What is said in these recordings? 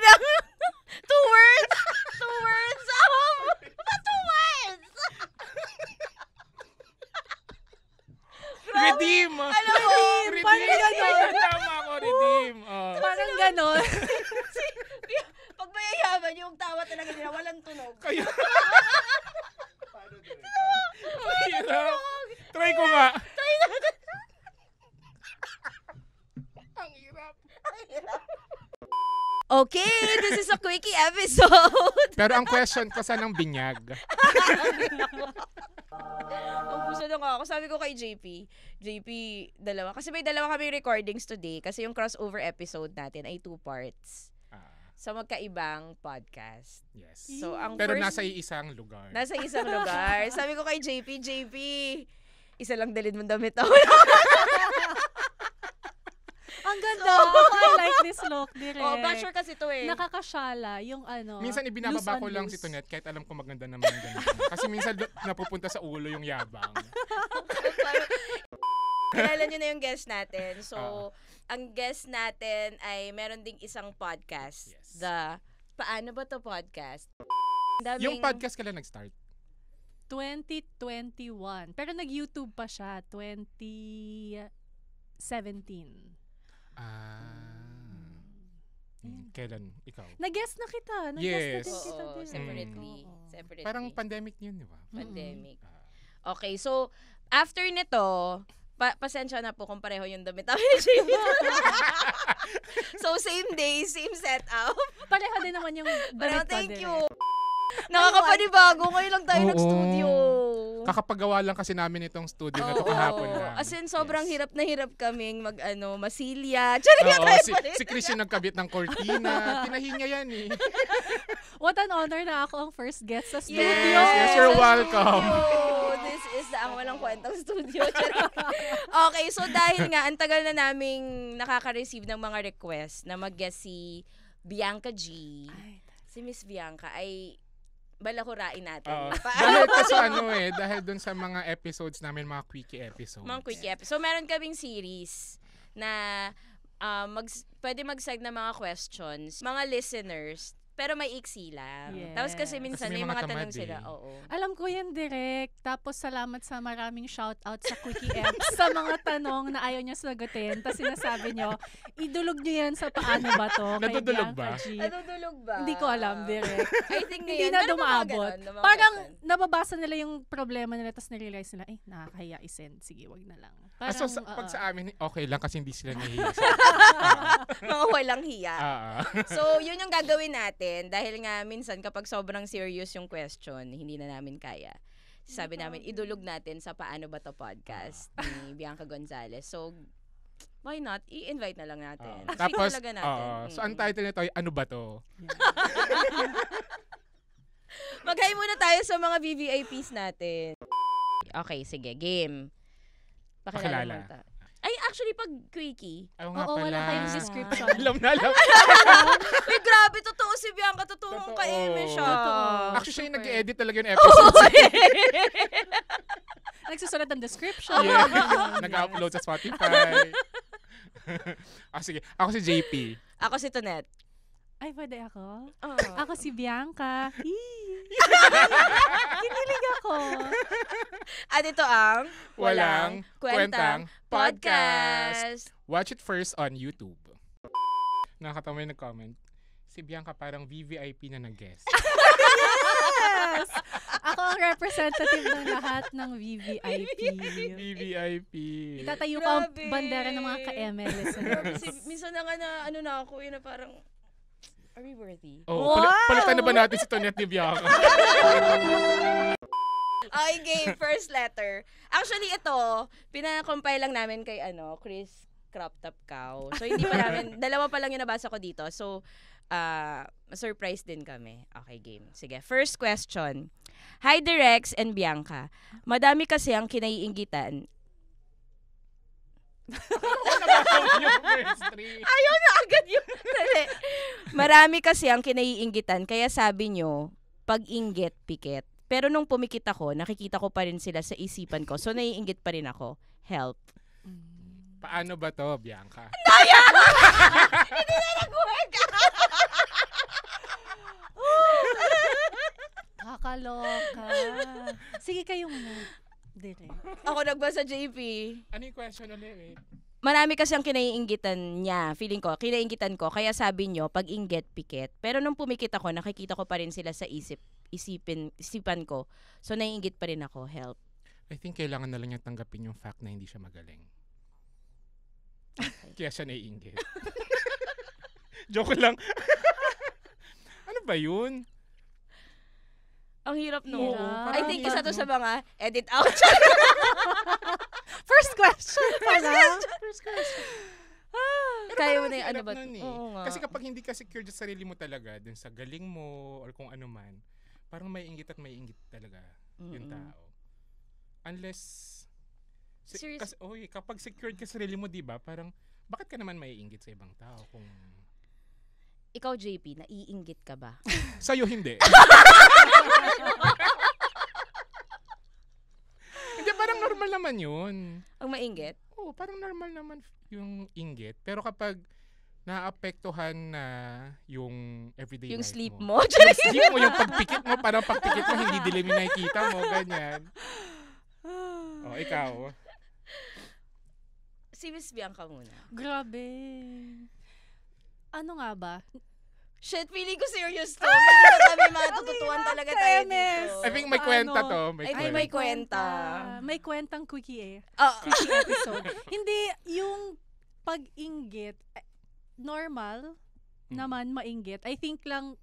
lang. 2 words. 2 words. Ba't 2 words? Redeem! Alam mo, parang ganon. Tama ako, redeem. Parang ganon. pag mayayaman, yung tawa talaga nila, walang tunog. Kaya... Ang hirap. Try ko nga. Ang hirap. Okay, this is a quickie episode. Pero ang question ko, saan ang binyag? Ang puso na ako. Sabi ko kay JP, dalawa. Kasi may dalawa kami recordings today. Kasi yung crossover episode natin ay 2 parts. Sa magkaibang podcast. Yes. So, ang Pero first, nasa isang lugar. nasa isang lugar. Sabi ko kay JP, isa lang dalhin mong damit ako. Ang ganda. I like this look, direct. Oh, basher kasi to eh. Nakakasyala yung ano. Minsan ibinababa loose ko on lang loose. si Tonet kahit alam ko maganda naman yung ganito. Kasi minsan napupunta sa ulo yung yabang. Kilala nyo na yung guest natin. So, ang guest natin ay meron ding isang podcast. Yes. Paano ba to podcast? Yung podcast kailan nag-start? 2021. Pero nag-YouTube pa siya. 2017. Kailan? Ikaw? Nag-guest na kita. Yes. Nag-guest na kita Oo, din. separately. Oo. Separately. Parang pandemic yun, di ba? Pandemic. Okay, so, after nito, pasensya na po kung pareho yung damit namin ni JP. So, same day, same setup. Pareho din naman yung Pero damit ko, thank direct. you. Nakakapanibago. Ngayon lang tayo Oo. nag-studio. Kakapagawa lang kasi namin itong studio na ito kahapon lang. As in, sobrang Yes. hirap na hirap kaming masilya. Charing Oo, tayo si, pa rin. si Chris yung nagkabit ng cortina. Tinahinga yan eh. What an honor na ako ang first guest sa studio. Yes, you're welcome. This is the ang walang kwentang studio. Okay, so dahil nga, ang tagal na naming nakaka-receive ng mga request na mag-guest si Bianca G. Si Miss Bianca ay balakurain natin. Dahil kasi dahil dun sa mga episodes namin, mga quickie episodes. Mga quickie episodes. So, meron kaming series na pwede mag-seg ng mga questions, mga listeners, pero may iksi lang. Yes. Tapos kasi minsan Kasi may may mga mga tanong tamad sila. eh. Oo. Alam ko yan, direct. Tapos salamat sa maraming shoutout sa Quickie Apps sa mga tanong na ayaw niya sagutin. Tapos sinasabi niyo, idulog niyo yan sa paano ba to? kay Nadudulog Bianca ba? G. Nadudulog ba? Hindi ko alam, direct. I think Hindi ngayon, na meron ba mga dumaabot. ganon, na mga Parang question? nababasa nila yung problema nila tapos narealize nila, nakakahiya isend. Sige, wag na lang. Parang, Pag sa amin, okay lang kasi hindi sila nahiya. mga walang hiya. Oo. So, yun yung gagawin natin. Dahil nga, minsan kapag sobrang serious yung question, hindi na namin kaya. Sabi namin, idulog natin sa Paano Ba To Podcast ni Bianca Gonzalez. So, why not? I-invite na lang natin. Treat Tapos, talaga natin. so ang title nito ay Ano Ba To? Mag-hi muna tayo sa mga VVIPs natin. Okay, sige. Game. Pakilala mo ta. Ay, actually, pag quickie. Ayaw nga Oo, pala. wala kayong description. alam na. Uy, grabe. Totoo si Bianca. Totoong ka-eme siya. Totoo. Actually, siya yung Super. nag-edit talaga yung episode. Nagsusulat ng description. Yeah. Nag-upload sa Spotify. Sige. Ako si JP. Ako si Tonet. Ay, pwede ako? Oh. Ako si Bianca. Kinilig ako. At ito ang Walang Kwentang Podcast. Watch it first on YouTube. Nakakatawa yung nag-comment. Si Bianca parang VVIP na nag-guest. Yes! Ako ang representative ng lahat ng VVIP. VVIP. Itatayo ko ang Grabe. bandera ng mga ka-ML listeners. Minsan na nga na na ako yun na parang are we worthy? Oh, Wow! palitan na ba natin si Tonet ni Bianca? Okay, game. First letter. Actually, ito, pinakompile lang namin kay Chris Crop Top Cow. So, hindi pa namin, dalawa pa lang yung nabasa ko dito. So, surprise din kami. Okay, game. Sige. First question. Hi, Direx and Bianca. Madami kasi ang kinaiinggitan. Ayaw na agad yung... Marami kasi ang kinaiinggitan. Kaya sabi nyo, pag-inggit, pikit. Pero nung pumikit ako, nakikita ko pa rin sila sa isipan ko. So, naiinggit pa rin ako. Help. Paano ba to, Bianca? Hindi na nag-work! Nakakaloka. Sige, kayo muna. Direk. Ako nagbasa, JP. Ano yung question ulit? Marami kasi ang kinaiinggitan niya. Feeling ko, kinaiinggitan ko. Kaya sabi nyo, pag inggit, pikit. Pero nung pumikit ako, nakikita ko pa rin sila sa isipan ko. So, naiinggit pa rin ako. Help. I think kailangan na lang niya tanggapin yung fact na hindi siya magaling. Kaya siya naiinggit. Joke lang. Ano ba yun? Ang hirap no. Hirap. I think isa to sa mga edit out. First question pala. First question. Kaya mo parang na yung ano hirap ba? nun eh. Oo nga. Kasi kapag hindi ka secure sa sarili mo talaga, dun sa galing mo or kung ano man, parang may inggit at may inggit talaga yung tao. Unless, Serious? kasi, kapag secured ka sa sarili mo, di ba, parang, bakit ka naman may inggit sa ibang tao? Kung Ikaw, JP, naiinggit ka ba? sa'yo hindi. Hindi, parang normal naman yun. Ang mainggit? Oo, parang normal naman yung inggit. Pero kapag naapektuhan na yung everyday Yung life sleep mo. mo? Yung sleep mo, yung pagpikit mo, parang pagpikit mo, hindi dilim yung nakikita mo, ganyan. Ikaw. Si Miss Bianca muna. Grabe. Ano nga ba? Shit, feeling ko serious to. Kasi kami mga tututuan talaga tayo Temes. dito. I think may kwenta Ano? to. I think may kwenta. May kwentang quickie eh. Ah, Quickie episode. Hindi, yung pag-inggit, normal naman mainggit. I think lang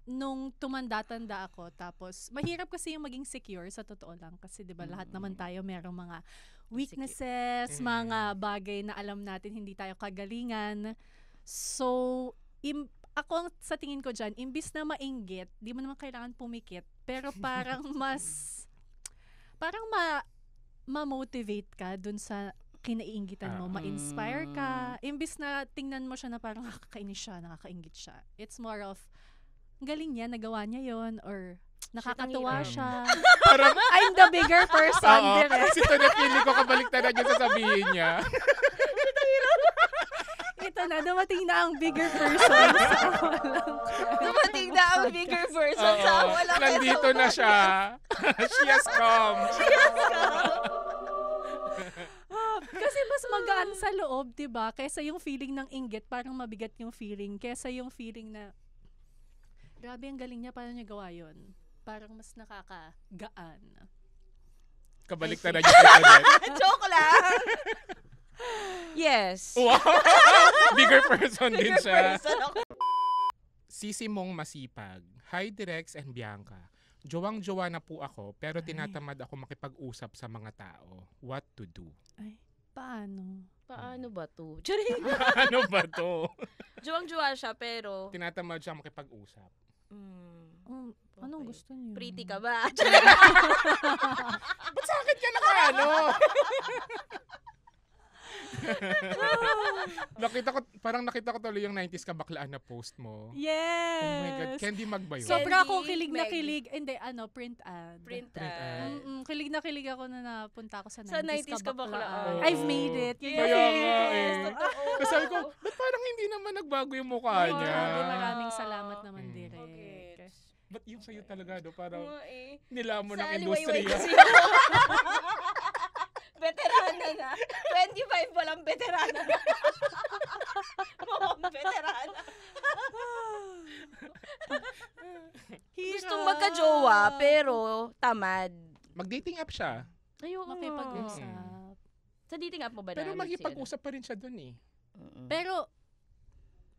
nung tumanda-tanda ako, tapos mahirap kasi yung maging secure sa totoo lang. Kasi di ba lahat naman tayo merong mga weaknesses, mga bagay na alam natin hindi tayo kagalingan. So, ako sa tingin ko dyan, imbis na mainggit, di mo naman kailangan pumikit, pero parang parang ma-motivate ka dun sa kinaiinggitan mo, ma-inspire ka. Imbis na tingnan mo siya na parang nakakainis siya, nakakainggit siya. It's more of, galing niya, nagawa niya yon or nakakatuwa siya. Parang, I'm the bigger person. oo, Direk. kasi ito na feeling ko kabaliktaran yung sasabihin niya. Ito na, dumating na ang bigger person sa walang dumating na ang bigger person sa Oo, walang nandito na siya. She has come. Kasi mas magaan sa loob, 'di ba? Kaysa yung feeling ng inggit, parang mabigat yung feeling. Kaysa yung feeling na grabe ang galing niya, paano niya gawa 'yon? Parang mas nakakagaan. Kabaliktaran yung kay Joke lang. Yes. Wow! Bigger person din Bigger siya. person ako. Sisi mong masipag. Hi, Direx and Bianca. Jowang-jowa na po ako, pero tinatamad ako makipag-usap sa mga tao. What to do? Ay, paano? Paano ba to? Charing. Ano ba to? Juwang-juwa siya, pero Tinatamad siya makipag-usap. Anong okay. gusto niyo? Pretty ka ba? Ba't sa akin ka nakaano? nakita ko tuloy yung 90s kabaklaan na post mo. Yes! Oh my God, Candy Mag ba yun? Sobra akong Candy kilig na Meg. kilig. Hindi, print ad. Print Print ad. ad. Kilig na kilig ako na napunta ako sa 90s, Sa 90s kabaklaan. Oo. I've made it. Kaya nga eh. totoo. Tapos sabi ko, ba't parang hindi naman nagbago yung mukha niya? Grabe, maraming salamat naman, Direk. Okay. Ba't yung sa'yo talaga, no? Parang Oo, eh. nilamon ng Sa aliwayway industriya. kasi ako. Veterana na. 25 pa lang veterana na. Mukhang veterana. Gustong magka-jowa, pero tamad. Mag-dating app siya. Ayoko nga. Makipag-usap. Sa dating app mo ba Pero na? magkipag-usap pa rin siya dun eh. Pero,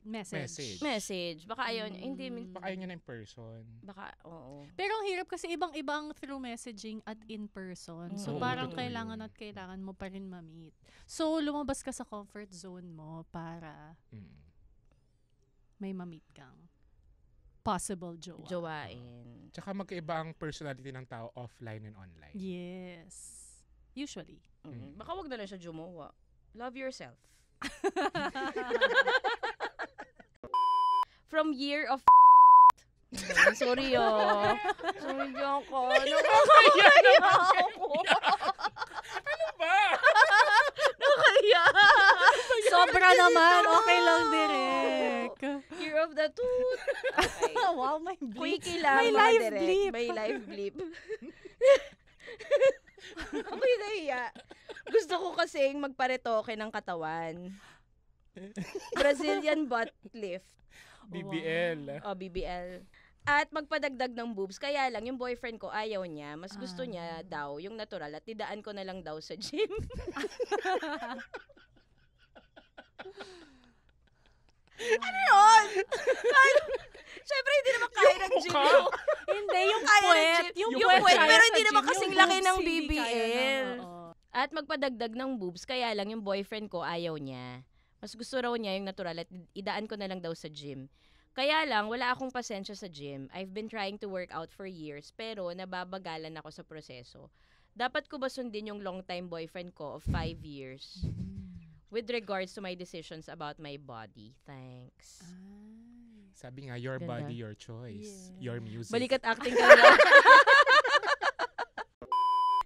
message. Message. Baka ayaw niya. Hindi. Baka ayaw niya na in person. Baka, oo. Pero ang hirap kasi ibang-ibang through messaging at in person. So, Oo, parang totoo kailangan yun. at kailangan mo pa rin ma-meet. So, lumabas ka sa comfort zone mo para may ma-meet kang possible jowa. Jowain. Tsaka magkaiba ang personality ng tao offline and online. Yes. Usually. Baka wag na lang siya jumowa. Love yourself. From year of sorry Sorry ako. Nakakaya ako. Ano ba? Nakakaya. Sobra naman. Okay lang, Direk. Year of the tooth. Okay. Wow, may bleep. Quickie lang, May mga live direct. bleep. May live bleep. Ako yung nahiya. Gusto ko kasing magparetoke ng katawan. Brazilian butt lift. BBL. O, BBL. At magpadagdag ng boobs. Kaya lang, yung boyfriend ko ayaw niya. Mas gusto niya daw yung natural at tidaan ko na lang daw sa gym. Ano yun? Siyempre, hindi naman kaya ng gym. Hindi, yung Kaya ng puwet. gym. Yung Yung puwet puwet, kaya pero sa hindi gym. naman Yung kasing laki boobs, ng hindi kaya BBL. oo. At magpadagdag ng boobs, kaya lang yung boyfriend ko ayaw niya. Mas gusto raw niya yung natural at idaan ko na lang daw sa gym. Kaya lang, wala akong pasensya sa gym. I've been trying to work out for years, pero nababagalan ako sa proseso. Dapat ko ba sundin yung long-time boyfriend ko of 5 years? With regards to my decisions about my body. Thanks. Sabi nga, your Ganda. body, your choice. Yeah. Your music. Balikat acting ka na.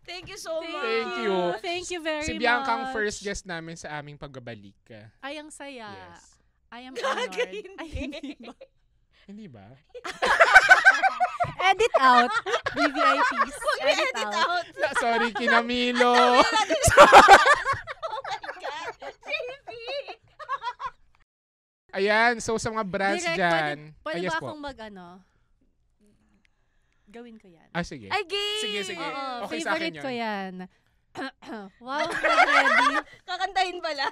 Thank you so much. Thank you. Thank you very much. Si Bianca ang first guest namin sa aming pagbabalik. Ay, ang saya. Yes. I am Gaga, honored. hindi. Ay, hindi ba? Hindi ba? Edit out. BVIPs. Edit Edit out. out. Sorry, Kinamilo. Oh my God. Silvi. Ayan, so sa mga brands Direct, dyan. Pwede yes ba po. akong gawin ko yan. Ah, sige. Ay, game. Sige, sige. Oo, Okay sa akin favorite ko yun. yan. Wow, ready? Kakantahin pala.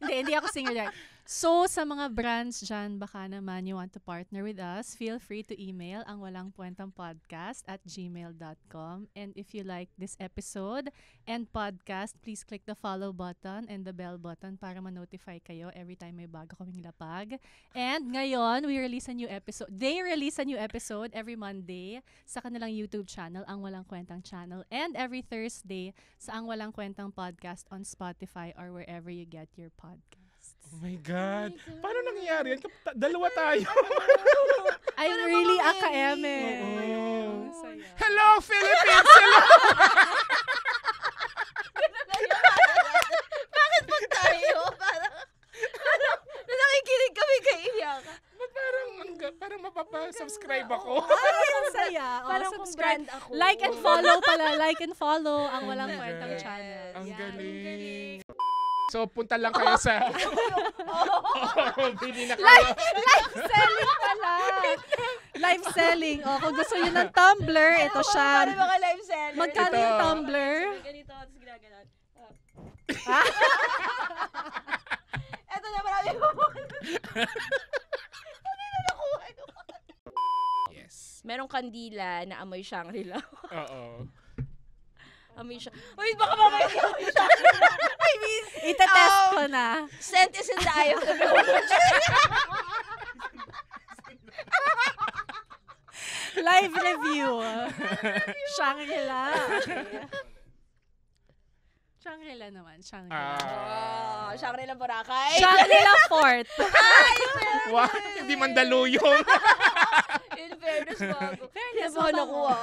Hindi ako singer dyan. So, sa mga brands dyan, baka naman you want to partner with us, feel free to email ang walangkwentangpodcast@gmail.com. And if you like this episode and podcast, please click the follow button and the bell button para ma-notify kayo every time may bago kaming lapag. And ngayon, they release a new episode every Monday sa kanilang YouTube channel, Ang Walang Kwentang Channel, and every Thursday sa Ang Walang Kwentang Podcast on Spotify or wherever you get your podcasts. Oh my God. Paano nangyayari yan? Dalawa tayo. I'm really academic. Oo. Ang saya. Hello, Philippines! Hello! Bakit po tayo? Parang nakikinig kami kay Iyaka. Ba't parang mapapasubscribe ako? Ay, ang saya. Parang kung Subscribe. brand ako. Like and follow pala. Like and follow ang Walang Oh my Kwentang God. channel. Ang Yan. galing. So, punta lang kayo sa... Bili na kayo. Live selling pala. Live selling. O, kung gusto nyo ng Tumblr, ito siya. Para mga live seller. Magkano Ito. yung Tumblr? Ganito, tapos ginaganon. Eto na, marami mo. Yes. Merong kandila na amoy Shangri-La. Oo. Amoy siya. Wait, baka mamaya amoy Shangri-La. I mean, Itetest ko na. scent is in the eye of the beholder. Live review. Shangri-La. Okay. Shangri-La naman. Shangri-La. Oh, Shangri-La Boracay. Shangri-La Fort. Wow, hindi Mandaluyong. In fairness, bago. Fairness, Hindi pa ako mabango. nakuha.